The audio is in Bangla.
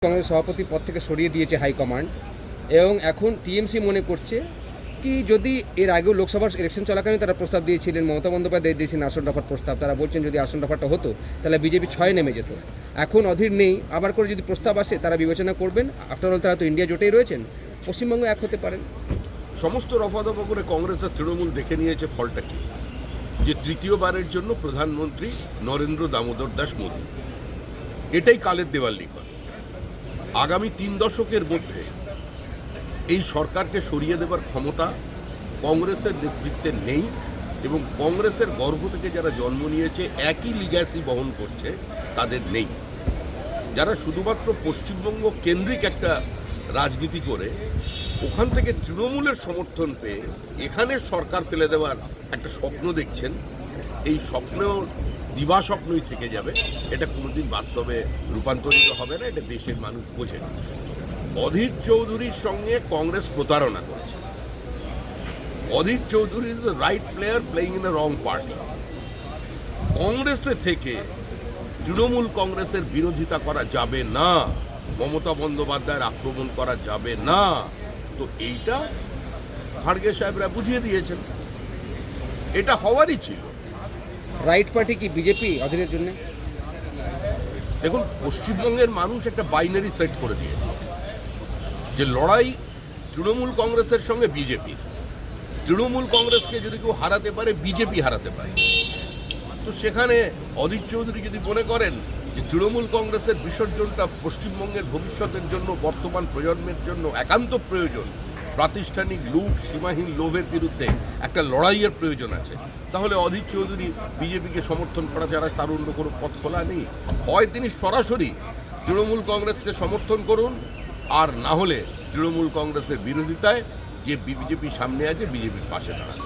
কংগ্রেস সভাপতি পদ থেকে সরিয়ে দিয়েছে হাইকমান্ড এবং এখন টিএমসি মনে করছে কি যদি এর আগেও লোকসভার ইলেকশন চলাকালীন তারা প্রস্তাব দিয়েছিলেন, মমতা বন্দ্যোপাধ্যায় দিয়েছেন আসন দফার প্রস্তাব। তারা বলছেন যদি আসন দফাটা হতো তাহলে বিজেপি 6 নেমে যেত। এখন অধীর নেই, আবার করে যদি প্রস্তাব আসে তারা বিবেচনা করবেন। আফটার অল তারা তো ইন্ডিয়া জোটেই রয়েছেন, পশ্চিমবঙ্গ এক হতে পারেন। সমস্ত রফাদফা করে কংগ্রেস আর তৃণমূল দেখে নিয়েছে ফলটা কি, যে তৃতীয়বারের জন্য প্রধানমন্ত্রী নরেন্দ্র দামোদর দাস মোদী। এটাই কালের দেওয়াল লিখন। আগামী 3 দশকের মধ্যে এই সরকারকে সরিয়ে দেবার ক্ষমতা কংগ্রেসের নেতৃত্বে নেই এবং কংগ্রেসের গর্ভ থেকে যারা জন্ম নিয়েছে একই লিগ্যাসি বহন করছে তাদের নেই। যারা শুধুমাত্র পশ্চিমবঙ্গ কেন্দ্রিক একটা রাজনীতি করে ওখান থেকে তৃণমূলের সমর্থন পেয়ে এখানে সরকার ফেলে দেওয়ার একটা স্বপ্ন দেখছেন, এই স্বপ্ন দিবাস্বপ্নই থেকে যাবে। এটা কোনোদিন বাস্তবে রূপান্তরিত হবে না, এটা দেশের মানুষ বোঝে। অধীর চৌধুরীর সঙ্গে কংগ্রেস প্রতারণা করেছে। Adhir Chowdhury is the right player playing in a wrong party. কংগ্রেসে থেকে তৃণমূল কংগ্রেসের বিরোধিতা করা যাবে না, মমতা বন্দ্যোপাধ্যায়ের আক্রমণ করা যাবে না। তো এইটা খাড়গে সাহেবরা বুঝিয়ে দিয়েছেন, এটা হওয়ারই ছিল। রাইট পার্টি কি বিজেপি অধীরের জন্য? দেখুন, পশ্চিমবঙ্গের মানুষ একটা বাইনারি সেট করে দিয়েছে যে লড়াই তৃণমূল কংগ্রেসের সঙ্গে বিজেপি। তৃণমূল কংগ্রেসকে যদি কেউ হারাতে পারে বিজেপি হারাতে পারে। তো সেখানে অধীর চৌধুরী যদি মনে করেন যে তৃণমূল কংগ্রেসের বিসর্জনটা পশ্চিমবঙ্গের ভবিষ্যতের জন্য, বর্তমান প্রজন্মের জন্য একান্ত প্রয়োজন, প্রাতিষ্ঠানিক লুট, সীমাহীন লোভের বিরুদ্ধে একটা লড়াইয়ের প্রয়োজন আছে, তাহলে অধীর চৌধুরী বিজেপিকে সমর্থন করা ছাড়া তার অন্য কোনো পথ খোলা নেই। হয় তিনি সরাসরি তৃণমূল কংগ্রেসকে সমর্থন করুন, আর না হলে তৃণমূল কংগ্রেসের বিরোধিতায় যে বিজেপি সামনে আছে বিজেপির পাশে দাঁড়ান।